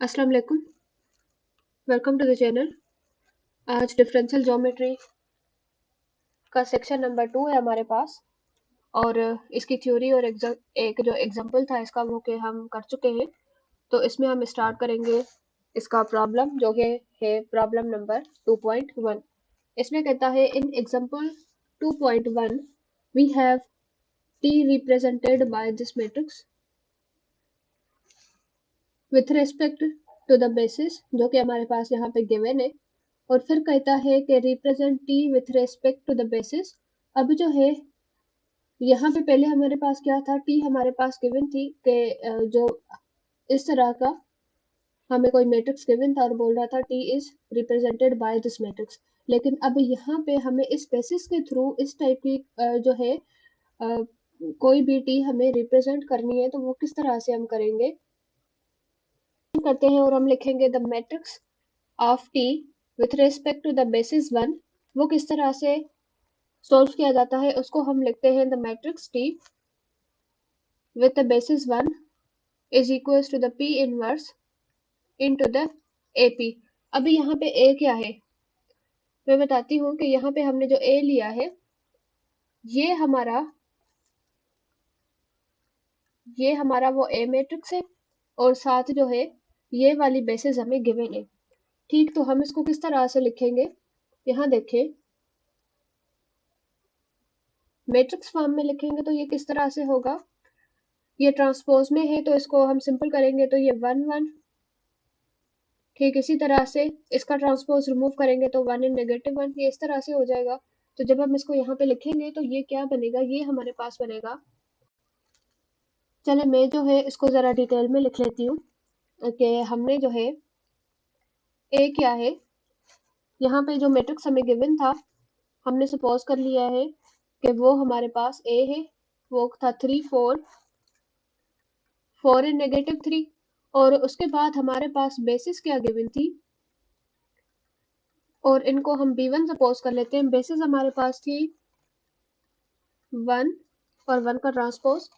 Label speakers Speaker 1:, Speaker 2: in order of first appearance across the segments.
Speaker 1: अस्सलाम वालेकुम। Welcome to the channel. आज डिफरेंशियल ज्योमेट्री का सेक्शन नंबर 2 है हमारे पास। और इसकी थ्योरी और एक जो एग्जांपल था इसका वो कि हम कर चुके हैं। तो इसमें हम स्टार्ट करेंगे इसका प्रॉब्लम जो है प्रॉब्लम नंबर 2.1। इसमें कहता है in example 2.1 we have t represented by this matrix with respect to the basis जो कि हमारे पास यहाँ पे गिवन है। और फिर कहता है कि represent T with respect to the basis. अब जो है यहाँ पे पहले हमारे पास क्या था, टी हमारे पास गिवन थी कि जो इस तरह का हमें कोई मैट्रिक्स गिवन था और बोल रहा था T is represented by this matrix. लेकिन अब यहाँ पे हमें इस बेसिस के थ्रू इस टाइप की जो है कोई भी टी हमें रिप्रेजेंट करनी है तो वो किस तरह से हम करेंगे करते हैं। और हम लिखेंगे the matrix of T with respect to the basis one. वो किस तरह से सोल्व किया जाता है उसको हम लिखते हैं the matrix T with the basis one is equals to the P inverse into the AP. अभी यहाँ पे ए क्या है मैं बताती हूँ कि यहाँ पे हमने जो ए लिया है ये हमारा वो ए मैट्रिक्स है और साथ जो है ये वाली बेसिस हमें गिवन है। ठीक, तो हम इसको किस तरह से लिखेंगे, यहाँ देखें मैट्रिक्स फॉर्म में लिखेंगे तो ये किस तरह से होगा। ये ट्रांसपोज में है तो इसको हम सिंपल करेंगे तो ये 1 1। ठीक इसी तरह से इसका ट्रांसपोज रिमूव करेंगे तो 1 इन -1 ये इस तरह से हो जाएगा। तो जब हम इसको यहाँ पे लिखेंगे तो ये क्या बनेगा, ये हमारे पास बनेगा। चले मैं जो है इसको जरा डिटेल में लिख लेती हूँ कि हमने जो है ए क्या है, यहाँ पे जो मैट्रिक्स हमें गिवन था हमने सपोज कर लिया है कि वो हमारे पास ए है। वो था 3 4 4 इन -3। और उसके बाद हमारे पास बेसिस क्या गिवन थी और इनको हम b1 सपोज कर लेते हैं। बेसिस हमारे पास थी 1 और 1 का ट्रांसपोज,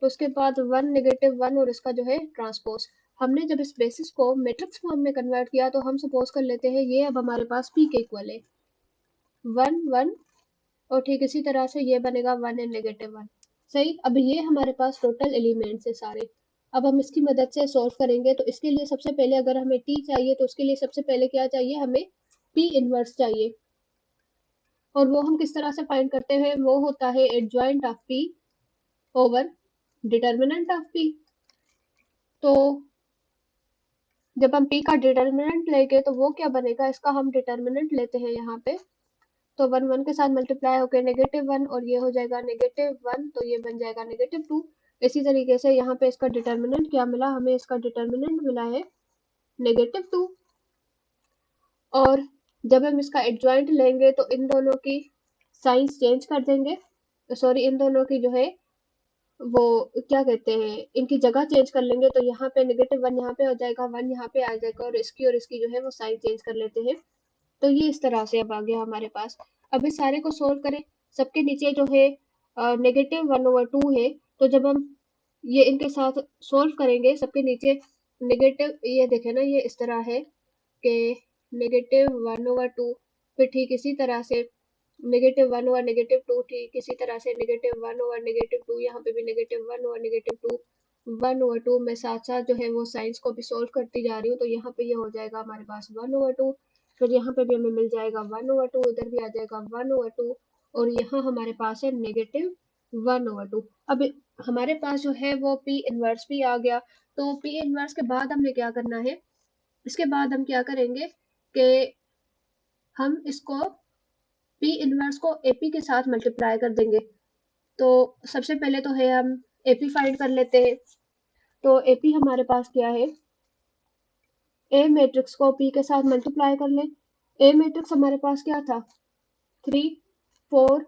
Speaker 1: तो उसके बाद 1 -1 और इसका जो है ट्रांसपोज। हमने जब इस बेसिस को मैट्रिक्स फॉर्म में कन्वर्ट किया तो हम सपोज कर लेते हैं ये अब हमारे पास p के इक्वल है 1 1। और ठीक इसी तरह से ये बनेगा 1 इन -1। सही, अब ये हमारे पास टोटल एलिमेंट्स है सारे। अब हम इसकी मदद से सॉल्व करेंगे तो इसके लिए सबसे पहले अगर हमें t चाहिए तो उसके लिए सबसे पहले क्या चाहिए, हमें p इनवर्स चाहिए। और वो हम किस तरह से फाइंड करते हैं, वो होता है adjoint of p over determinant of p। तो जब हम p का डिटर्मिनेंट लेंगे तो वो क्या बनेगा, इसका हम डिटर्मिनेंट लेते हैं यहाँ पे तो 1 1 के साथ मल्टीप्लाई होकर -1 और ये हो जाएगा -1 तो ये बन जाएगा -2। इसी तरीके से यहाँ पे इसका डिटर्मिनेंट क्या मिला, हमें इसका डिटर्मिनेंट मिला है -2। और जब हम इसका एडजॉइंट लेंगे तो इन दोनों की साइंस चेंज कर देंगे, सॉरी इन दोनों की जो है वो क्या कहते हैं इनकी जगह चेंज कर लेंगे। तो यहाँ पे -1 यहाँ पे हो जाएगा, 1 यहाँ पे आ जाएगा और इसकी जो है वो साइन चेंज कर लेते हैं। तो ये इस तरह से अब आ गया हमारे पास। अब इस सारे को सोल्व करें, सबके नीचे जो है -1/2 है। तो जब हम ये इनके साथ सोल्व करेंगे सबके नीचे नेगेटिव, ये देखे ना ये इस तरह है कि -1/2। फिर ठीक इसी तरह से -1/-2 ठीक इसी तरह से -1/-2 यहाँ पे भी -1/-2 1/2 मैं साथ साथ जो है वो साइंस को भी सोल्व करती जा रही हूँ। तो यहाँ पे ये हो जाएगा हमारे पास 1/2। फिर यहाँ पे भी हमें मिल जाएगा 1/2, इधर भी आ जाएगा 1/2 और यहाँ हमारे पास है -1/2। अब हमारे पास जो है वो p इनवर्स भी आ गया। तो p इनवर्स के बाद हमने क्या करना है, इसके बाद हम क्या करेंगे कि हम इसको p इनवर्स को ap के साथ मल्टीप्लाई कर देंगे। तो सबसे पहले तो है हम ap फाइंड कर लेते हैं। तो ap हमारे पास क्या है, a मैट्रिक्स को p के साथ मल्टीप्लाई कर लें। a मैट्रिक्स हमारे पास क्या था 3 4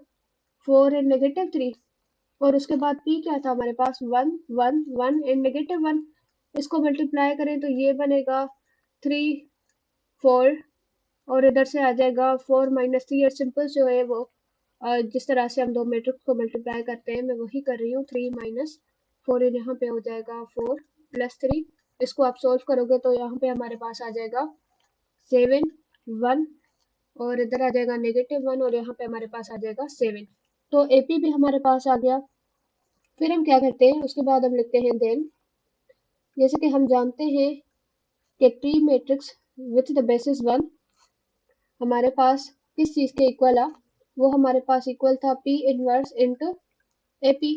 Speaker 1: 4 एंड -3 और उसके बाद p क्या था हमारे पास 1 1 1 एंड -1। इसको मल्टीप्लाई करें तो ये बनेगा 3 4 और इधर से आ जाएगा 4 -3 और सिंपल जो है वो जिस तरह से हम दो मैट्रिक्स को मल्टीप्लाई करते हैं मैं वही कर रही हूँ। 3 - 4 यहाँ पे हो जाएगा 4 + 3 इसको आप सोल्व करोगे तो यहाँ पे हमारे पास आ जाएगा 7 1 और इधर आ जाएगा -1 और यहाँ पे हमारे पास आ जाएगा 7। तो एपी भी हमारे पास आ गया। फिर हम क्या करते हैं, उसके बाद हम लिखते हैं देन, जैसे कि हम जानते हैं कि T matrix with the basis 1 हमारे पास किस चीज के इक्वल आ, वो हमारे पास इक्वल था P inverse into AP.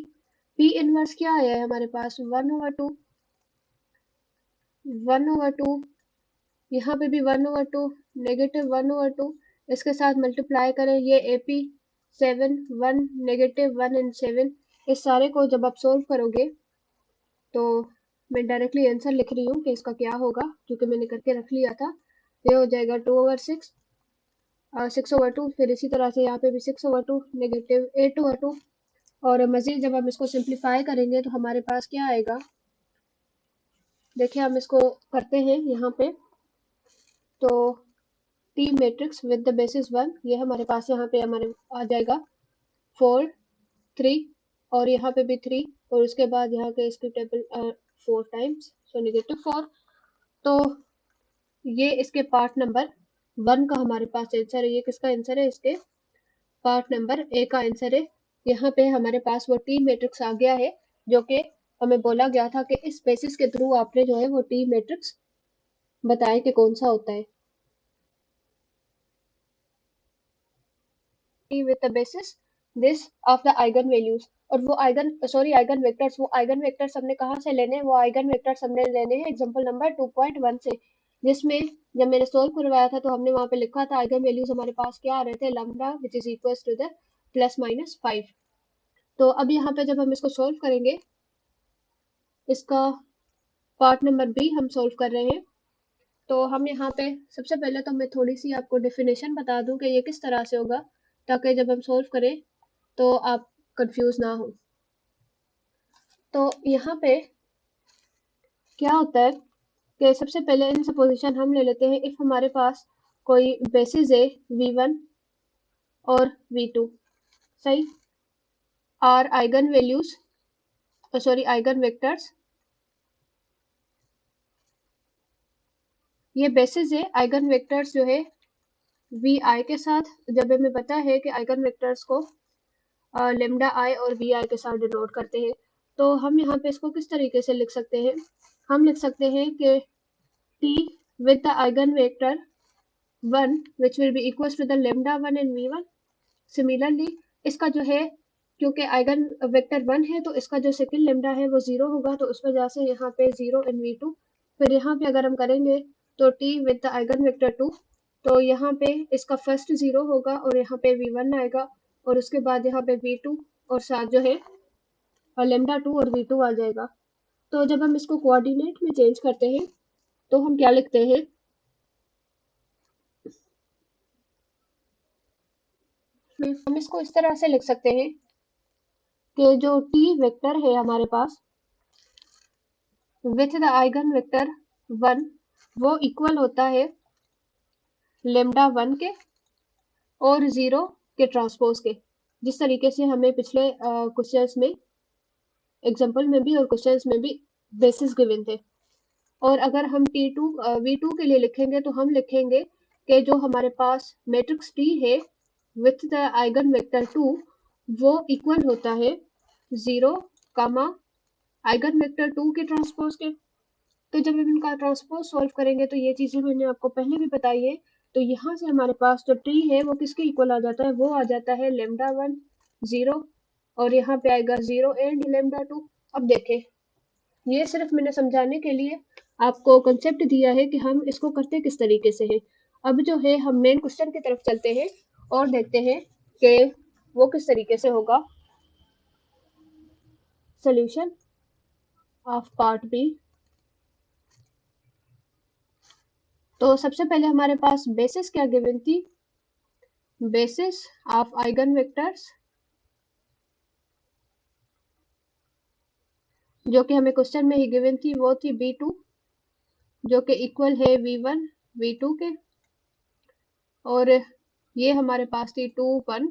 Speaker 1: P inverse क्या आया है हमारे पास 1/2, 1/2, यहाँ पे भी 1/2, -1/2, इसके साथ मल्टीप्लाई करें ये एपी 7 1 -1 एंड 7, इस सारे को जब आप सोल्व करोगे तो मैं डायरेक्टली आंसर लिख रही हूँ कि इसका क्या होगा, क्योंकि मैंने करके रख लिया था। ये हो जाएगा 2/6, 6/2, फिर इसी तरह से यहाँ पे भी 6/2, -8/2। और मजीद जब हम इसको सिंप्लीफाई करेंगे तो हमारे पास क्या आएगा, देखिए हम इसको करते हैं यहाँ पे। तो T matrix with the basis 1, ये हमारे पास यहाँ पे हमारे आ जाएगा 4 3 और यहाँ पे भी 3 और उसके बाद यहाँ के इसकी टेबल 4 टाइम्स, सो -4। तो ये इसके पार्ट नंबर 1 का हमारे पास आंसर है। ये किसका आंसर है, इसके पार्ट नंबर ए का आंसर है। यहाँ पे हमारे पास वो टी मैट्रिक्स आ गया है, जो कि हमें बोला गया था कि इस बेसिस के थ्रू आपने जो है वो टी मैट्रिक्स बताए कि कौन सा होता है। with the basis this of the eigen values, और वो आइगन वेक्टर्स, वो आइगन वेक्टर्स हमने कहाँ से लेने हैं, वो आइगन वेक्टर्स हमने लेने हैं एग्जांपल नंबर 2.1 से, जिसमें जब मैंने सोल्व करवाया था तो हमने वहां पे लिखा था आइगन वैल्यूज हमारे पास क्या आ रहे थे, lambda which is equal to the +-5। तो अब यहाँ पे जब हम इसको सोल्व करेंगे, इसका पार्ट नंबर बी हम सोल्व कर रहे हैं। तो हम यहाँ पे सबसे पहले तो मैं थोड़ी सी आपको डेफिनेशन बता दूं कि ये किस तरह से होगा, ताकि जब हम सोल्व करें तो आप कंफ्यूज ना हो। तो यहाँ पे क्या होता है कि सबसे पहले इन सपोजिशन हम ले लेते हैं, इफ हमारे पास कोई बेसिस है v1 और v2, सही, are eigen values, sorry eigen vectors, ये बेसिस है आइगन वेक्टर्स जो है vi के साथ, जब हमें पता है कि आइगन वेक्टर्स को लेमडा आई और vi के साथ डिनोट करते हैं, तो हम यहाँ पे इसको किस तरीके से लिख सकते हैं, हम लिख सकते हैं कि t with the eigenvector 1 which will be equals to the lambda 1 and v1। Similarly इसका जो है, क्योंकि आइगन वेक्टर 1 है तो इसका जो सेकंड लेमडा है वो 0 होगा, तो उस वजह से यहाँ पे 0 एंड v2। फिर यहाँ पे अगर हम करेंगे तो t with the eigen vector 2, तो यहाँ पे इसका फर्स्ट 0 होगा और यहाँ पे v1 आएगा और उसके बाद यहाँ पे v2 और साथ जो है लेमडा 2 और v2 आ जाएगा। तो जब हम इसको कोऑर्डिनेट में चेंज करते हैं तो हम क्या लिखते हैं, हम इसको इस तरह से लिख सकते हैं कि जो t वेक्टर है हमारे पास विथ द आइगन वेक्टर 1, वो इक्वल होता है लेमडा 1 के और 0 के ट्रांसपोज के, जिस तरीके से हमें पिछले क्वेश्चंस में, एग्जांपल में भी और क्वेश्चंस में भी बेसिस गिवन थे। और अगर हम T2 V2 के लिए लिखेंगे तो हम लिखेंगे कि जो हमारे पास मैट्रिक्स T है विथ द आइगन वेक्टर 2, वो इक्वल होता है 0 कामा आइगन वेक्टर 2 के ट्रांसपोज के। तो जब हम इनका ट्रांसपोज सॉल्व करेंगे तो ये चीजें मैंने आपको पहले भी बताई है। तो यहाँ से हमारे पास जो टी है वो किसके इक्वल आ जाता है, वो आ जाता है लेमडा 1 0 और यहाँ पे आएगा 0 एंड लेमडा 2। अब देखें, ये सिर्फ मैंने समझाने के लिए आपको कंसेप्ट दिया है कि हम इसको करते किस तरीके से है। अब जो है हम मेन क्वेश्चन की तरफ चलते हैं और देखते हैं कि वो किस तरीके से होगा। Solution of part B. तो सबसे पहले हमारे पास बेसिस क्या गिवन थी, बेसिस ऑफ आइगन वेक्टर्स, जो कि हमें क्वेश्चन में ही गिवन थी, वो थी b2 जो कि इक्वल है v1 v2 के, और ये हमारे पास थी 2 1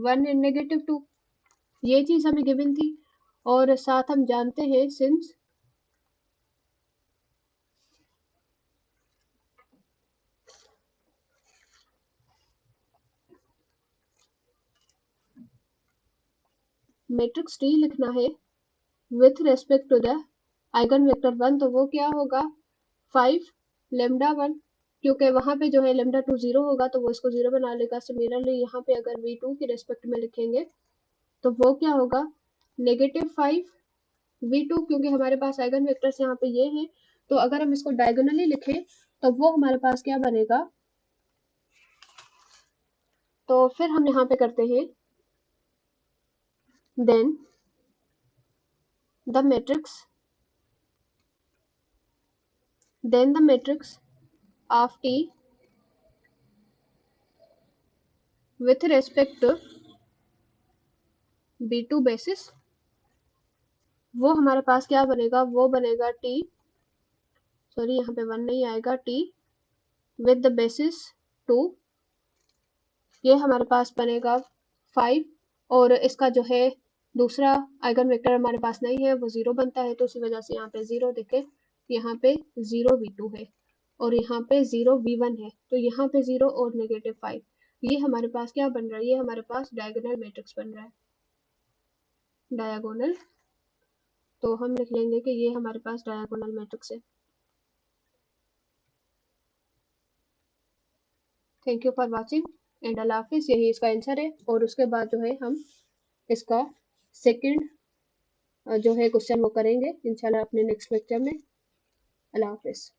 Speaker 1: 1 एंड -2, ये चीज हमें गिवन थी। और साथ हम जानते हैं सिंस मैट्रिक्स टी लिखना है with respect to the eigen vector 1, तो वो क्या होगा 5 लेमडा 1, क्योंकि वहां पे जो है लेमडा 2 0 होगा तो वो इसको 0 बना लेगा। सिमिलरली यहाँ पे अगर v2 की रेस्पेक्ट में लिखेंगे तो वो क्या होगा -5 v2, क्योंकि हमारे पास आइगन वेक्टर्स यहाँ पे ये हैं, तो अगर हम इसको डायगोनली लिखें तो वो हमारे पास क्या बनेगा, तो फिर हम यहाँ पे करते हैं then the matrix of T with respect to b2 basis, वो हमारे पास क्या बनेगा, वो बनेगा टी, सॉरी यहाँ पे 1 नहीं आएगा, टी विद द बेसिस 2, ये हमारे पास बनेगा 5, और इसका जो है दूसरा आइगन वेक्टर हमारे पास नहीं है, वो 0 बनता है, तो उसी वजह से यहाँ पे 0 देखे, यहाँ पे 0 v2 है और यहाँ पे 0 v1 है, तो यहाँ पे 0 और -5, ये हमारे पास क्या बन रहा है, ये हमारे पास डायगोनल मैट्रिक्स बन रहा है, डायगोनल, तो हम लिख लेंगे कि ये हमारे पास डायगोनल मैट्रिक्स है। Thank you for watching and अल्लाह हाफिज़, यही इसका आंसर है, और उसके बाद जो है हम इसका सेकंड जो है क्वेश्चन वो करेंगे इंशाल्लाह अपने नेक्स्ट लेक्चर में। अल्लाह हाफिज़।